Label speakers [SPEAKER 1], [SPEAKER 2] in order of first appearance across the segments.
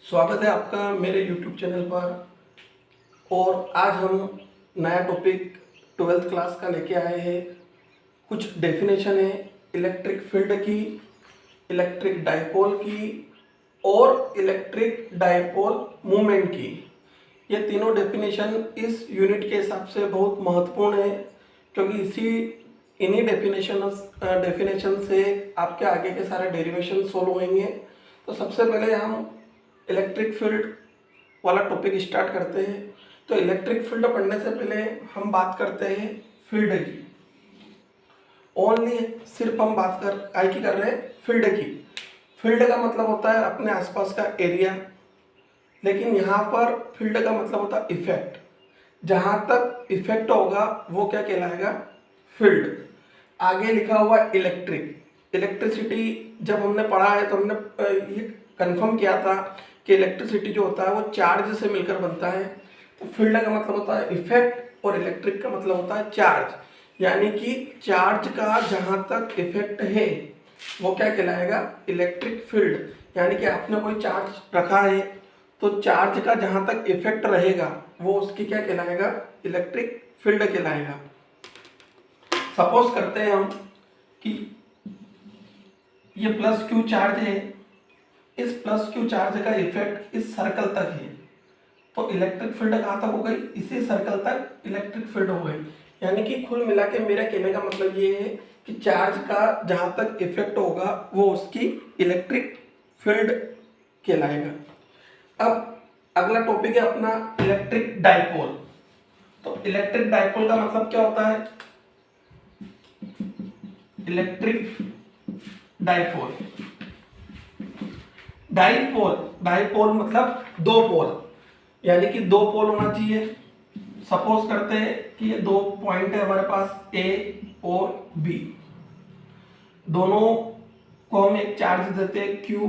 [SPEAKER 1] स्वागत है आपका मेरे YouTube चैनल पर। और आज हम नया टॉपिक 12th क्लास का लेके आए हैं। कुछ डेफिनेशन है इलेक्ट्रिक फील्ड की, इलेक्ट्रिक डाइपोल की और इलेक्ट्रिक डाइपोल मूवमेंट की। ये तीनों डेफिनेशन इस यूनिट के हिसाब से बहुत महत्वपूर्ण है, क्योंकि इन्हीं डेफिनेशन से आपके आगे के सारे डेरिवेशन सोल्व होंगे। तो सबसे पहले हम इलेक्ट्रिक फील्ड वाला टॉपिक स्टार्ट करते हैं। तो इलेक्ट्रिक फील्ड पढ़ने से पहले हम बात करते हैं फील्ड की। ओनली सिर्फ हम बात कर रहे हैं फील्ड की। फील्ड का मतलब होता है अपने आसपास का एरिया, लेकिन यहाँ पर फील्ड का मतलब होता है इफेक्ट। जहाँ तक इफेक्ट होगा वो क्या कहलाएगा? फील्ड। आगे लिखा हुआ इलेक्ट्रिसिटी जब हमने पढ़ा है तो हमने ये कंफर्म किया था कि इलेक्ट्रिसिटी जो होता है वो चार्ज से मिलकर बनता है। तो फील्ड का मतलब होता है इफेक्ट और इलेक्ट्रिक का मतलब होता है चार्ज। यानी कि चार्ज का जहाँ तक इफेक्ट है वो क्या कहलाएगा? Electric field. यानी कि आपने कोई चार्ज रखा है तो चार्ज का जहाँ तक इफेक्ट रहेगा वो उसकी क्या कहलाएगा? इलेक्ट्रिक फील्ड कहलाएगा। सपोज करते हैं हम कि ये प्लस क्यू चार्ज है, इस प्लस क्यू चार्ज का इफेक्ट इस सर्कल तक है, तो इलेक्ट्रिक फील्ड कहाँ तक हो गई? इसी सर्कल तक इलेक्ट्रिक फील्ड हो गई। यानी कि कुल मिला के मेरा कहने का मतलब ये है कि चार्ज का जहाँ तक इफेक्ट होगा वो उसकी इलेक्ट्रिक फील्ड कहलाएगा। अब अगला टॉपिक है अपना इलेक्ट्रिक डाइपोल। तो इलेक्ट्रिक डाइपोल का मतलब क्या होता है? इलेक्ट्रिक डाइपोल डाइपोल मतलब दो पोल, यानी कि दो पोल होना चाहिए। सपोज करते हैं कि ये दो पॉइंट है हमारे पास ए और बी, दोनों को हम एक चार्ज देते हैं क्यू।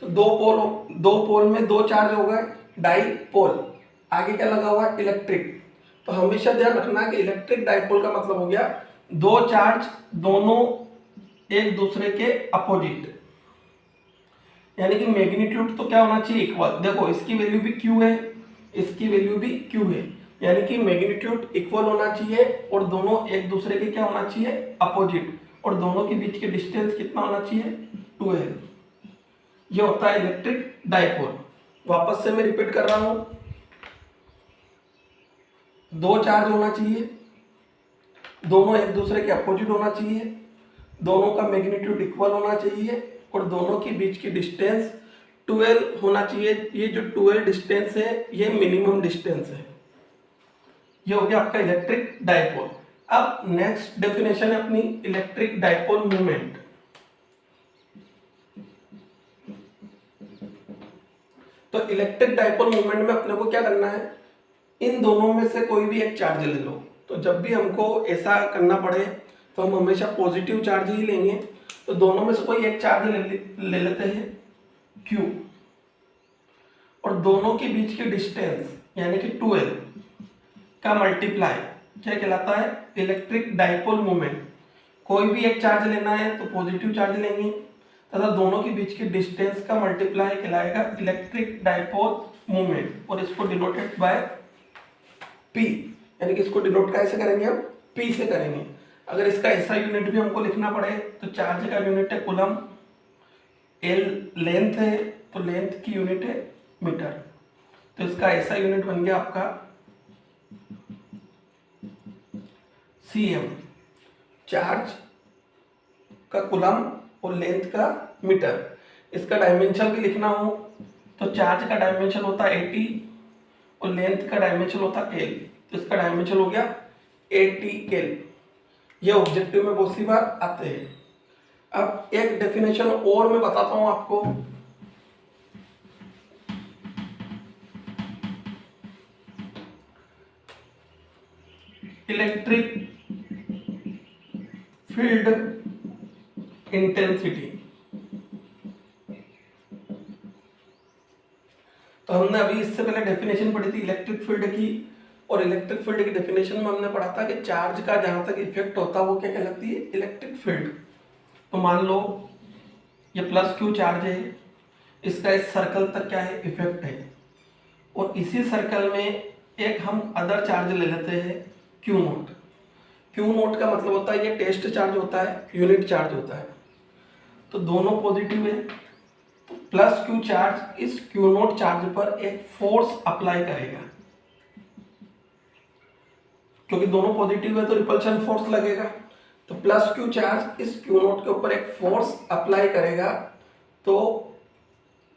[SPEAKER 1] तो दो पोल में दो चार्ज हो गए, डाइपोल। आगे क्या लगा हुआ? इलेक्ट्रिक। तो हमेशा ध्यान रखना कि इलेक्ट्रिक डाइपोल का मतलब हो गया दो चार्ज दोनों एक दूसरे के अपोजिट। यानी कि मैग्नीट्यूड तो क्या होना चाहिए? इक्वल। देखो इसकी वैल्यू भी क्यू है, इसकी वैल्यू भी क्यू है, यानी कि मैग्नीट्यूड इक्वल होना चाहिए और दोनों एक दूसरे के क्या होना चाहिए? अपोजिट। और दोनों के बीच के डिस्टेंस कितना होना चाहिए? 2l। ये होता है इलेक्ट्रिक डाइपोल। वापस से मैं रिपीट कर रहा हूं, दो चार्ज होना चाहिए, दोनों एक दूसरे के अपोजिट होना चाहिए, दोनों का मैग्नीट्यूड इक्वल होना चाहिए और दोनों के बीच की डिस्टेंस 12 होना चाहिए। ये जो 12 डिस्टेंस है ये मिनिमम डिस्टेंस है। ये हो गया आपका इलेक्ट्रिक डाइपोल। अब नेक्स्ट डेफिनेशन है अपनी इलेक्ट्रिक डाइपोल मूवमेंट। तो इलेक्ट्रिक डाइपोल मूवमेंट में अपने को क्या करना है? इन दोनों में से कोई भी एक चार्ज ले लो। तो जब भी हमको ऐसा करना पड़े तो हम हमेशा पॉजिटिव चार्ज ही लेंगे। तो दोनों में से कोई एक चार्ज ले लेते हैं Q, और दोनों के बीच की डिस्टेंस यानी कि 2l का मल्टीप्लाई क्या कहलाता है? Electric dipole movement. कोई भी एक चार्ज लेना है तो पॉजिटिव चार्ज लेंगे तथा दोनों के बीच की डिस्टेंस का मल्टीप्लाई कहलाएगा इलेक्ट्रिक डाइपोल मूवमेंट। और इसको डिनोटेड बाय P, यानी कि इसको डिनोट कैसे करेंगे? हम P से करेंगे। अगर इसका ऐसा यूनिट भी हमको लिखना पड़े तो चार्ज का यूनिट है कूलम, L लेंथ है तो लेंथ की यूनिट है मीटर। तो इसका ऐसा यूनिट बन गया आपका cm, चार्ज का कूलम और लेंथ का मीटर। इसका डायमेंशन भी लिखना हो तो चार्ज का डायमेंशन होता है 80 और लेंथ का डायमेंशन होता है l। तो इसका डायमेंशन हो गया 80l। ये ऑब्जेक्टिव में बहुत सी बार आते हैं। अब एक डेफिनेशन और मैं बताता हूं आपको। Electric field intensity. तो हमने अभी इससे पहले डेफिनेशन पढ़ी थी इलेक्ट्रिक फील्ड की, और इलेक्ट्रिक फील्ड की डेफिनेशन में हमने पढ़ा था कि चार्ज का जहां तक इफेक्ट होता है वो क्या कहलाती है? Electric field. तो मान लो ये प्लस क्यू चार्ज है, इसका इस सर्कल तक क्या है, इफेक्ट है। और इसी सर्कल में एक हम अदर चार्ज ले लेते हैं क्यू नोट। क्यू नोट का मतलब होता है ये टेस्ट चार्ज होता है, यूनिट चार्ज होता है। तो दोनों पॉजिटिव है, तो प्लस क्यू चार्ज इस क्यू नोट चार्ज पर एक फोर्स अप्लाई करेगा। क्योंकि दोनों पॉजिटिव है तो रिपल्शन फोर्स लगेगा। तो प्लस क्यू चार्ज इस क्यू नोट के ऊपर एक फोर्स अप्लाई करेगा, तो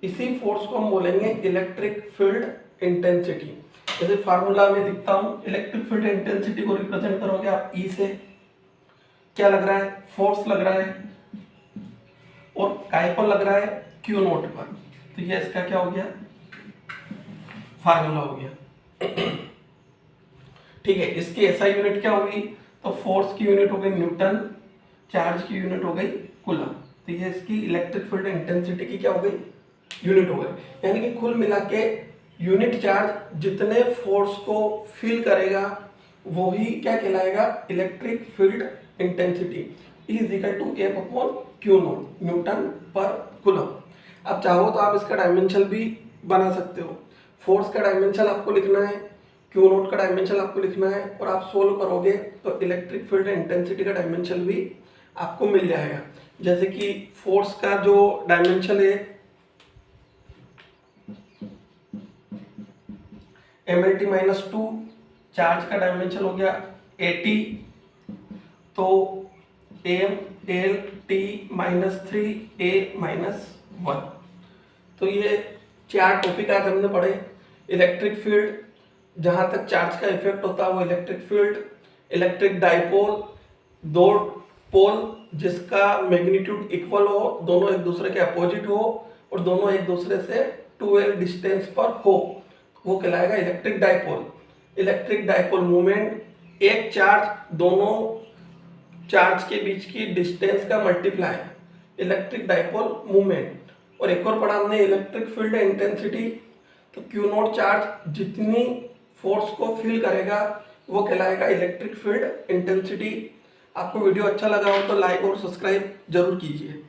[SPEAKER 1] इसी फोर्स को हम बोलेंगे इलेक्ट्रिक फील्ड इंटेंसिटी। जैसे फार्मूला में लिखता हूं, इलेक्ट्रिक फील्ड इंटेंसिटी को रिप्रेजेंट करोगे आप ई से, क्या लग रहा है, फोर्स लग रहा है, और काय पर लग रहा है, क्यू नोट पर। तो ये इसका क्या हो गया, फार्मूला हो गया। ठीक है, इसकी एसआई यूनिट क्या होगी, तो फोर्स की यूनिट हो गई न्यूटन, चार्ज की यूनिट हो गई कूलम। तो ये इसकी इलेक्ट्रिक फील्ड इंटेंसिटी की क्या हो गई, यूनिट हो गई। यानी कि कुल मिला के यूनिट चार्ज जितने फोर्स को फील करेगा वो ही क्या कहलाएगा, electric field intensity is equal to F upon Q naught, newton per coulomb. अब चाहो तो आप इसका डायमेंशन भी बना सकते हो। फोर्स का डायमेंशन आपको लिखना है, क्यू नोट का डायमेंशन आपको लिखना है, और आप सोल्व करोगे तो इलेक्ट्रिक फील्ड इंटेंसिटी का डायमेंशन भी आपको मिल जाएगा। जैसे कि फोर्स का जो डायमेंशन है mlt माइनस 2, चार्ज का डायमेंशन हो गया 80, तो m l t minus 3 a minus 1। तो ये 4 टॉपिक आज हमने पढ़े। इलेक्ट्रिक फील्ड, जहां तक चार्ज का इफेक्ट होता है वो इलेक्ट्रिक फील्ड, इलेक्ट्रिक डाइपोल, दो पोल जिसका मैग्नीट्यूड इक्वल हो, दोनों एक दूसरे के अपोजिट हो और दोनों एक दूसरे से 2l डिस्टेंस पर हो, वो कहलाएगा electric dipole. Electric dipole movement, एक चार्ज दोनों चार्ज के बीच की डिस्टेंस का मल्टीप्लाई, इलेक्ट्रिक डाइपोल मूवमेंट। और एक और पढ़ा हमने इलेक्ट्रिक फील्ड इंटेंसिटी, तो क्यू नोट चार्ज जितनी फोर्स को फील करेगा वो कहलाएगा इलेक्ट्रिक फील्ड इंटेंसिटी। आपको वीडियो अच्छा लगा हो तो लाइक और सब्सक्राइब जरूर कीजिए।